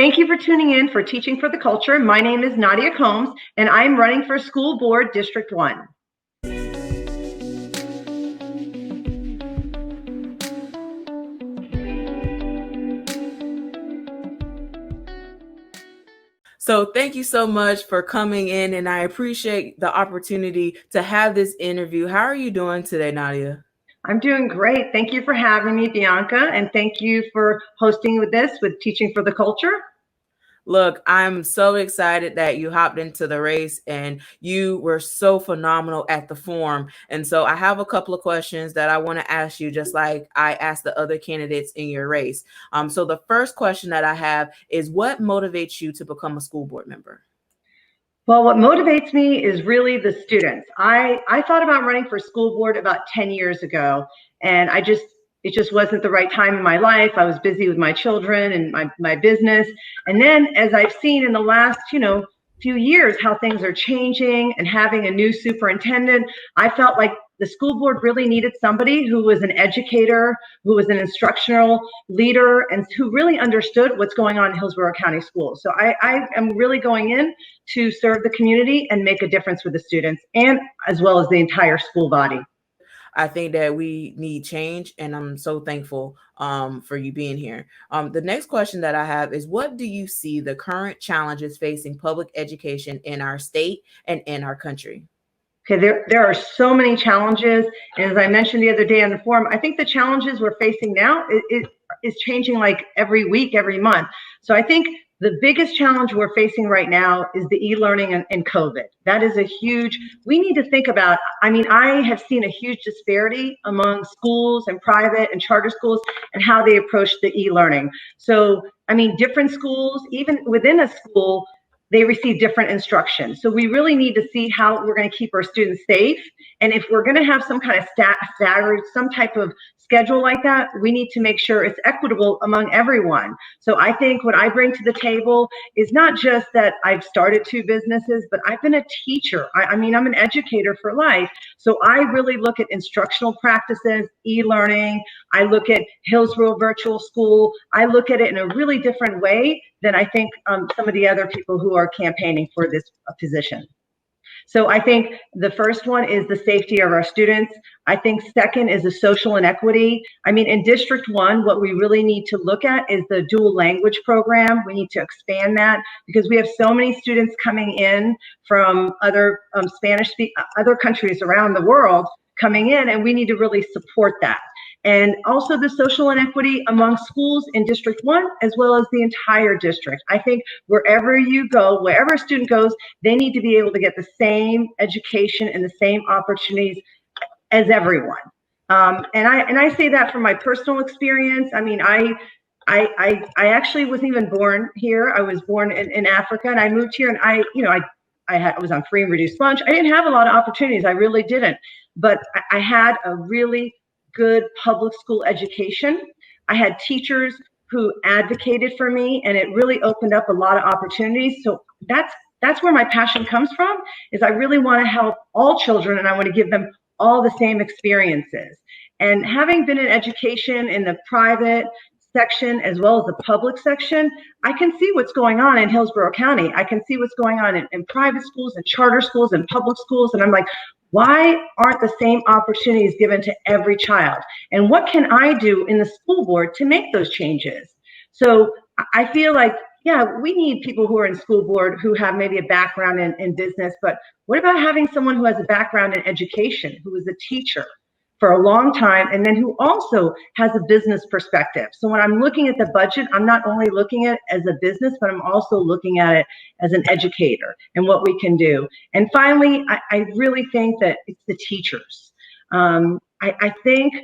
Thank you for tuning in for Teaching for the Culture. My name is Nadia Combs, and I'm running for School Board District 1. So thank you so much for coming in, and I appreciate the opportunity to have this interview. How are you doing today, Nadia? I'm doing great. Thank you for having me, Bianca, and thank you for hosting with Teaching for the Culture. Look, I'm so excited that you hopped into the race and you were so phenomenal at the forum. And so I have a couple of questions that I want to ask you, just like I asked the other candidates in your race. So the first question that I have is, what motivates you to become a school board member? Well, what motivates me is really the students. I thought about running for school board about 10 years ago, and it just wasn't the right time in my life. I was busy with my children and my business. And then as I've seen in the last, few years how things are changing and having a new superintendent, I felt like the school board really needed somebody who was an educator, who was an instructional leader, and who really understood what's going on in Hillsborough County Schools. So I am really going in to serve the community and make a difference for the students and as well as the entire school body. I think that we need change, and I'm so thankful for you being here. The next question that I have is, what do you see the current challenges facing public education in our state and in our country? Okay, there are so many challenges. And as I mentioned the other day on the forum, I think the challenges we're facing now is changing like every week, every month. So I think the biggest challenge we're facing right now is the e-learning and COVID. That is we need to think about, I have seen a huge disparity among schools and private and charter schools and how they approach the e-learning. So, different schools, even within a school, they receive different instruction. So we really need to see how we're going to keep our students safe. And if we're going to have some kind of staggered, some type of schedule like that, we need to make sure it's equitable among everyone. So I think what I bring to the table is not just that I've started 2 businesses, but I've been a teacher. I'm an educator for life. So I really look at instructional practices, e-learning. I look at Hillsborough Virtual School. I look at it in a really different way than I think some of the other people who are campaigning for this position. So I think the first one is the safety of our students. I think second is the social inequity. In District 1, what we really need to look at is the dual language program. We need to expand that because we have so many students coming in from other other countries around the world coming in, and we need to really support that. And also the social inequity among schools in District 1, as well as the entire district. I think wherever you go, wherever a student goes, they need to be able to get the same education and the same opportunities as everyone. And I say that from my personal experience. I actually wasn't even born here. I was born in Africa, and I moved here, and I was on free and reduced lunch. I didn't have a lot of opportunities. I really didn't. But I had a really good public school education. I had teachers who advocated for me, and it really opened up a lot of opportunities. So that's where my passion comes from, is I really want to help all children, and I want to give them all the same experiences. And having been in education in the private section as well as the public section, I can see what's going on in Hillsborough County. I can see what's going on in private schools and charter schools and public schools. And I'm like, why aren't the same opportunities given to every child? And what can I do in the school board to make those changes? So I feel like, yeah, we need people who are in school board who have maybe a background in business, but what about having someone who has a background in education, who is a teacher for a long time, and then who also has a business perspective? So when I'm looking at the budget, I'm not only looking at it as a business, but I'm also looking at it as an educator and what we can do. And finally, I really think that it's the teachers. I think,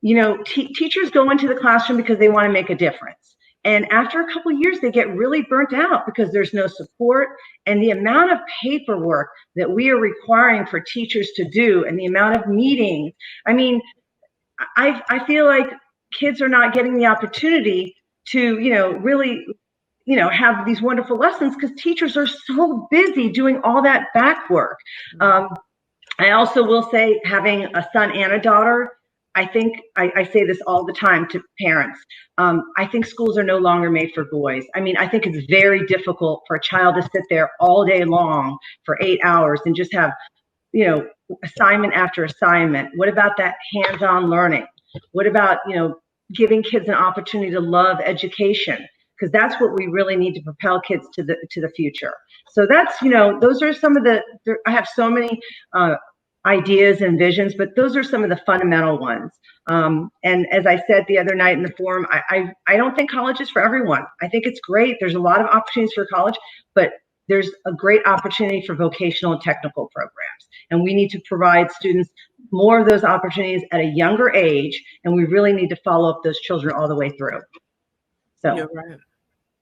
teachers go into the classroom because they want to make a difference. And after a couple of years, they get really burnt out because there's no support, and the amount of paperwork that we are requiring for teachers to do and the amount of meetings. I feel like kids are not getting the opportunity to, really, have these wonderful lessons because teachers are so busy doing all that back work. I also will say, having a son and a daughter, I think I say this all the time to parents. I think schools are no longer made for boys. I mean, I think it's very difficult for a child to sit there all day long for 8 hours and just have, assignment after assignment. What about that hands-on learning? What about, giving kids an opportunity to love education? Because that's what we really need to propel kids to the future. So that's, those are some of I have so many ideas and visions, but those are some of the fundamental ones. And as I said the other night in the forum, I don't think college is for everyone. I think it's great. There's a lot of opportunities for college, but there's a great opportunity for vocational and technical programs. And we need to provide students more of those opportunities at a younger age. And we really need to follow up those children all the way through. So you're right.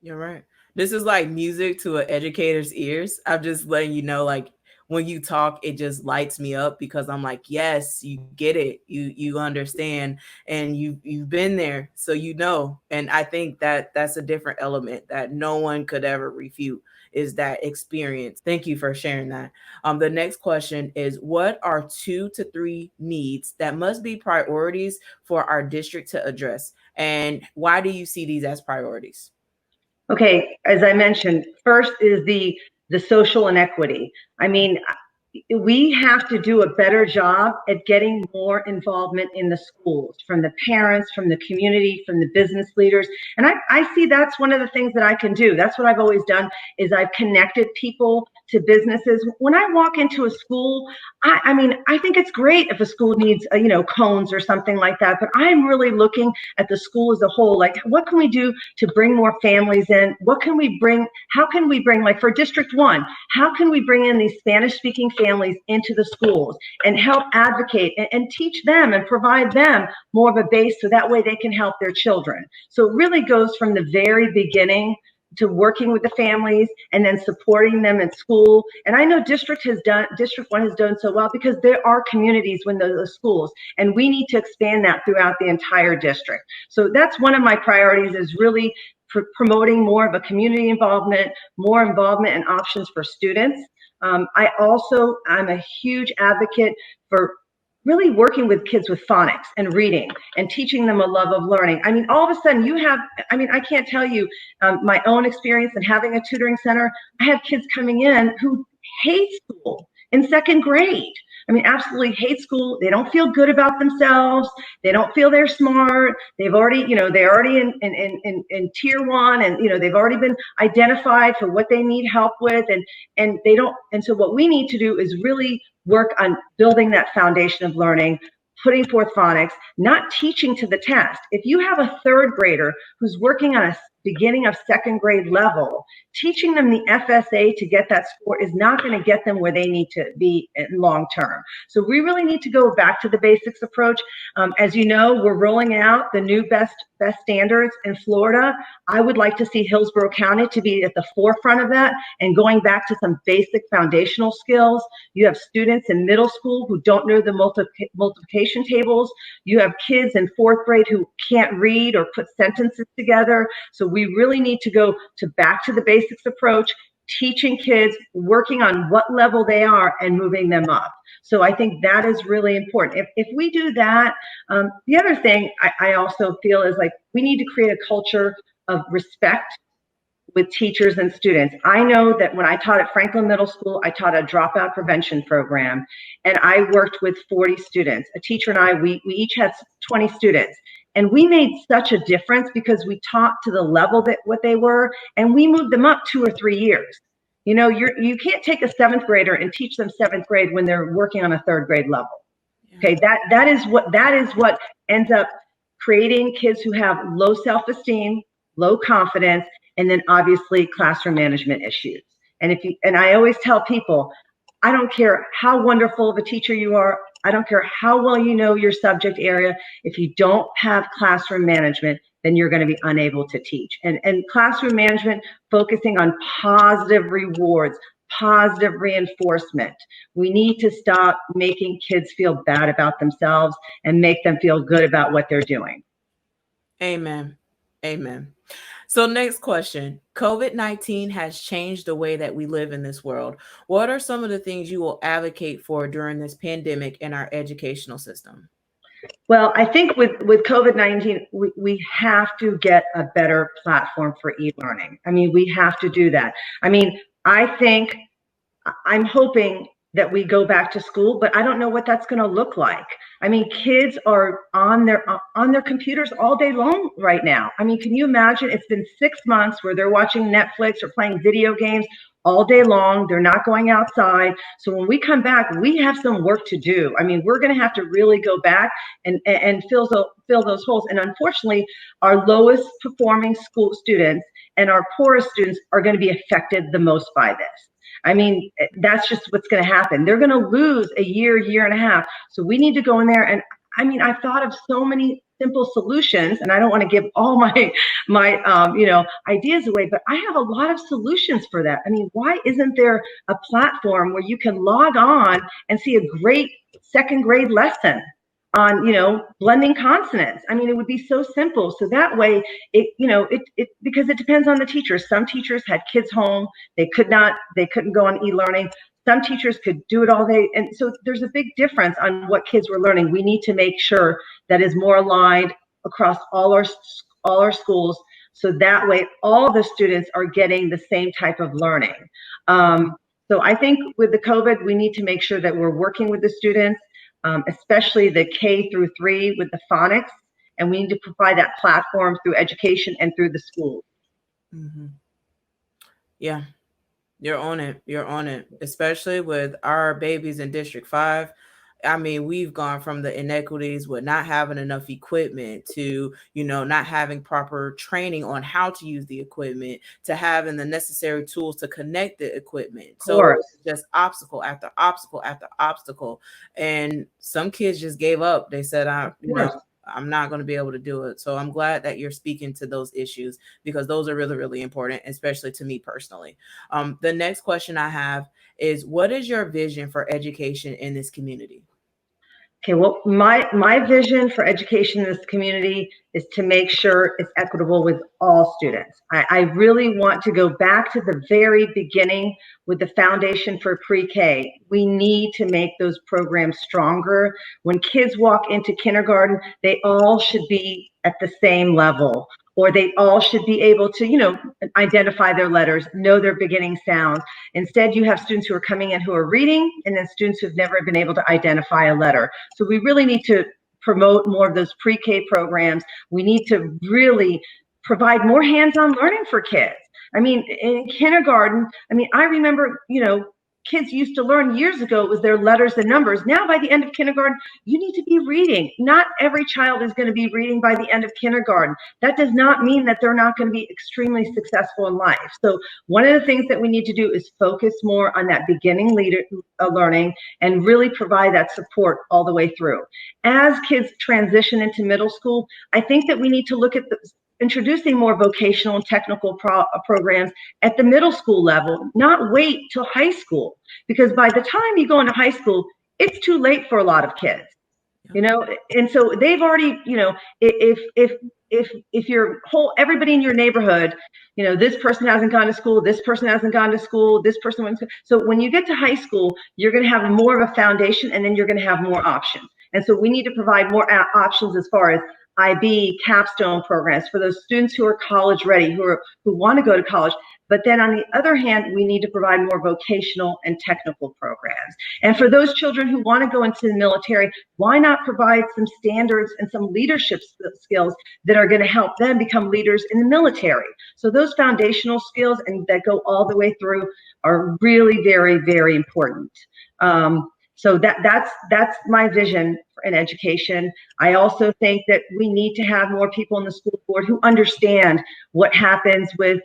You're right. This is like music to an educator's ears. I'm just letting you know, like, when you talk, it just lights me up because I'm like, yes, you get it. You understand, and you've been there, so you know. And I think that's a different element that no one could ever refute, is that experience. Thank you for sharing that. The next question is, what are 2 to 3 needs that must be priorities for our district to address? And why do you see these as priorities? Okay, as I mentioned, first is the social inequity. I mean, we have to do a better job at getting more involvement in the schools, from the parents, from the community, from the business leaders. And I see that's one of the things that I can do. That's what I've always done, is I've connected people to businesses. When I walk into a school, I mean, I think it's great if a school needs, cones or something like that, but I'm really looking at the school as a whole. Like, what can we do to bring more families in? What can we bring? How can we bring, like for District 1, how can we bring in these Spanish-speaking families into the schools and help advocate and teach them and provide them more of a base so that way they can help their children? So it really goes from the very beginning to working with the families and then supporting them in school. And I know District 1 has done so well because there are communities within those schools, and we need to expand that throughout the entire district. So that's one of my priorities, is really promoting more of a community involvement, more involvement and options for students. I'm a huge advocate for really working with kids with phonics and reading and teaching them a love of learning. I mean, all of a sudden I can't tell you my own experience in having a tutoring center. I have kids coming in who hate school in second grade. I mean, absolutely hate school. They don't feel good about themselves. They don't feel they're smart. They've already, they're already in tier 1, and, they've already been identified for what they need help with. And they don't. And so what we need to do is really work on building that foundation of learning, putting forth phonics, not teaching to the test. If you have a third grader who's working on a beginning of second grade level, teaching them the FSA to get that score is not going to get them where they need to be in long term. So we really need to go back to the basics approach. As you know, we're rolling out the new best standards in Florida. I would like to see Hillsborough County to be at the forefront of that and going back to some basic foundational skills. You have students in middle school who don't know the multiplication tables. You have kids in 4th grade who can't read or put sentences together. So we really need to go back to the basics approach, teaching kids, working on what level they are and moving them up. So I think that is really important. If we do that, the other thing I also feel is, like, we need to create a culture of respect with teachers and students. I know that when I taught at Franklin Middle School, I taught a dropout prevention program, and I worked with 40 students. A teacher and I, we each had 20 students. And we made such a difference because we taught to the level that what they were, and we moved them up 2 or 3 years. You can't take a 7th grader and teach them 7th grade when they're working on a 3rd grade level. Okay, that is what ends up creating kids who have low self-esteem, low confidence, and then obviously classroom management issues. And I always tell people, I don't care how wonderful of a teacher you are. I don't care how well you know your subject area. If you don't have classroom management, then you're going to be unable to teach. And classroom management, focusing on positive rewards, positive reinforcement. We need to stop making kids feel bad about themselves and make them feel good about what they're doing. Amen. Amen. So next question, COVID-19 has changed the way that we live in this world. What are some of the things you will advocate for during this pandemic in our educational system? Well, I think with COVID-19, we have to get a better platform for e-learning. I mean, we have to do that. I mean, I'm hoping that we go back to school, but I don't know what that's going to look like. I mean, kids are on their computers all day long right now. I mean, can you imagine? It's been 6 months where they're watching Netflix or playing video games all day long. They're not going outside. So when we come back, we have some work to do. I mean, we're going to have to really go back and fill those holes. And unfortunately, our lowest performing school students and our poorest students are going to be affected the most by this. I mean, that's just what's going to happen. They're going to lose a year and a half. So we need to go in there. And I mean, I've thought of so many simple solutions, and I don't want to give all my ideas away, but I have a lot of solutions for that. I mean, why isn't there a platform where you can log on and see a great second grade lesson on, blending consonants? I mean, it would be so simple. So that way because it depends on the teachers. Some teachers had kids home. They couldn't go on e-learning. Some teachers could do it all day. And so there's a big difference on what kids were learning. We need to make sure that is more aligned across all our schools. So that way all the students are getting the same type of learning. So I think with the COVID, we need to make sure that we're working with the students, especially the K through 3 with the phonics, and we need to provide that platform through education and through the school. Mm-hmm. Yeah, you're on it. You're on it, especially with our babies in District 5. I mean, we've gone from the inequities with not having enough equipment to, not having proper training on how to use the equipment to having the necessary tools to connect the equipment. So it's just obstacle after obstacle after obstacle. And some kids just gave up. They said, I'm not going to be able to do it. So I'm glad that you're speaking to those issues because those are really, really important, especially to me personally. The next question I have is, what is your vision for education in this community? Okay, well, my vision for education in this community is to make sure it's equitable with all students. I really want to go back to the very beginning with the foundation for pre-K. We need to make those programs stronger. When kids walk into kindergarten, they all should be at the same level, or they all should be able to, identify their letters, know their beginning sounds. Instead, you have students who are coming in who are reading, and then students who've never been able to identify a letter. So we really need to promote more of those pre-K programs. We need to really provide more hands-on learning for kids. I mean, in kindergarten, I remember, kids used to learn years ago, it was their letters and numbers. Now, by the end of kindergarten, you need to be reading. Not every child is going to be reading by the end of kindergarten. That does not mean that they're not going to be extremely successful in life. So one of the things that we need to do is focus more on that beginning learning and really provide that support all the way through. As kids transition into middle school, I think that we need to look at introducing more vocational and technical programs at the middle school level, not wait till high school, because by the time you go into high school, it's too late for a lot of kids, and so they've already, if your everybody in your neighborhood, this person hasn't gone to school, this person hasn't gone to school, this person went to, so when you get to high school, you're going to have more of a foundation, and then you're going to have more options. And so we need to provide more options as far as IB, capstone programs for those students who are college ready, who want to go to college. But then on the other hand, we need to provide more vocational and technical programs. And for those children who want to go into the military, why not provide some standards and some leadership skills that are going to help them become leaders in the military? So those foundational skills and that go all the way through are really very, very important. So that's my vision in education. I also think that we need to have more people in the school board who understand what happens with,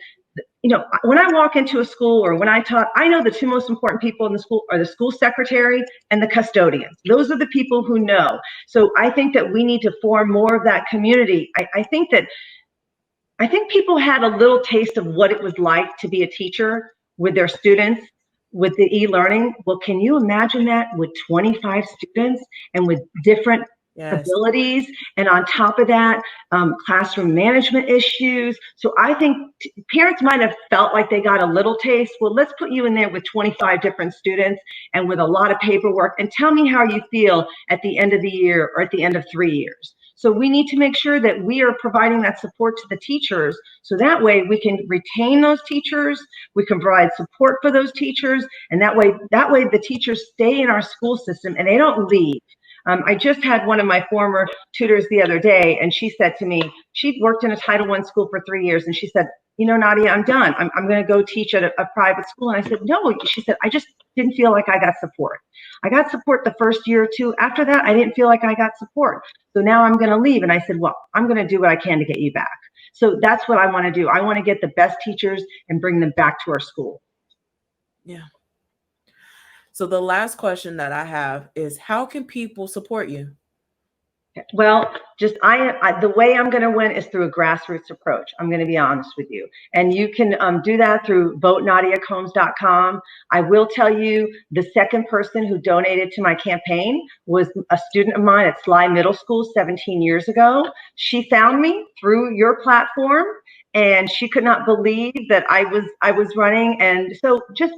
when I walk into a school or when I talk, I know the two most important people in the school are the school secretary and the custodians. Those are the people who know. So I think that we need to form more of that community. I think people had a little taste of what it was like to be a teacher with their students with the e-learning. Well, can you imagine that with 25 students and with different Yes. abilities, and on top of that, classroom management issues. So I think parents might have felt like they got a little taste. Well, let's put you in there with 25 different students and with a lot of paperwork, and tell me how you feel at the end of the year or at the end of 3 years. So we need to make sure that we are providing that support to the teachers, so that way we can retain those teachers, we can provide support for those teachers, and that way the teachers stay in our school system and they don't leave. I just had one of my former tutors the other day, and she said to me, she'd worked in a Title I school for 3 years, and she said, you know, Nadia, I'm done. I'm going to go teach at a private school. And I said, no. She said, I just didn't feel like I got support. I got support the first year or two. After that, I didn't feel like I got support. So now I'm going to leave. And I said, well, I'm going to do what I can to get you back. So that's what I want to do. I want to get the best teachers and bring them back to our school. Yeah. So the last question that I have is, how can people support you? Well, just the way I'm going to win is through a grassroots approach. I'm going to be honest with you. And you can do that through votenadiacombs.com. I will tell you, the second person who donated to my campaign was a student of mine at Sly Middle School 17 years ago. She found me through your platform, and she could not believe that I was running. And so just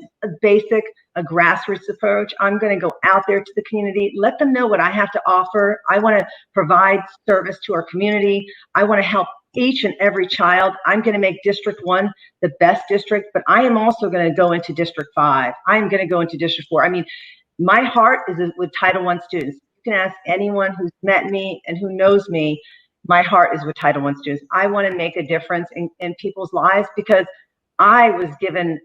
a grassroots approach. I'm going to go out there to the community, let them know what I have to offer. I want to provide service to our community. I want to help each and every child. I'm going to make District 1 the best district, but I am also going to go into District 5. I'm going to go into District 4. I mean, my heart is with Title I students. You can ask anyone who's met me and who knows me. My heart is with Title I students. I want to make a difference in people's lives, because I was given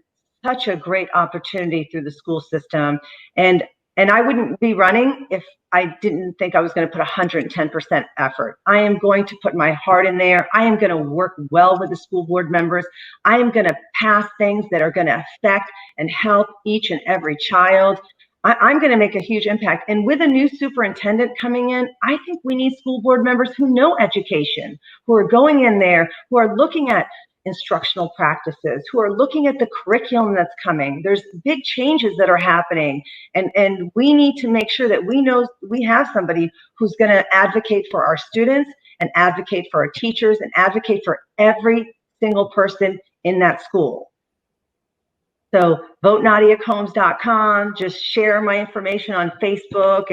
such a great opportunity through the school system, and I wouldn't be running if I didn't think I was going to put 110% effort. I am going to put my heart in there. I am going to work well with the school board members. I am going to pass things that are going to affect and help each and every child. I'm going to make a huge impact. And with a new superintendent coming in, I think we need school board members who know education, who are going in there, who are looking at instructional practices, who are looking at the curriculum that's coming. There's big changes that are happening, and we need to make sure that we know we have somebody who's going to advocate for our students and advocate for our teachers and advocate for every single person in that school. So votenadiacombs.com, just share my information on Facebook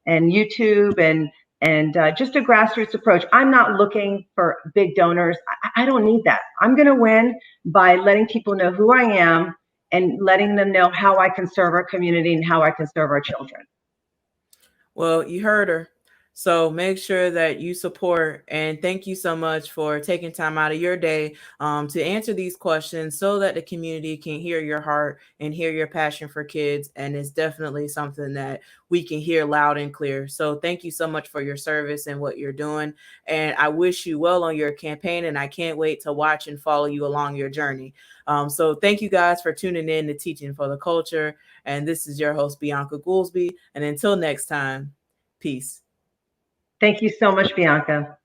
and YouTube, and just a grassroots approach. I'm not looking for big donors. I don't need that. I'm going to win by letting people know who I am and letting them know how I can serve our community and how I can serve our children. Well, you heard her. So make sure that you support, and thank you so much for taking time out of your day to answer these questions so that the community can hear your heart and hear your passion for kids. And it's definitely something that we can hear loud and clear. So thank you so much for your service and what you're doing. And I wish you well on your campaign, and I can't wait to watch and follow you along your journey. So thank you guys for tuning in to Teaching for the Culture. And this is your host, Bianca Goolsby. And until next time, peace. Thank you so much, Bianca.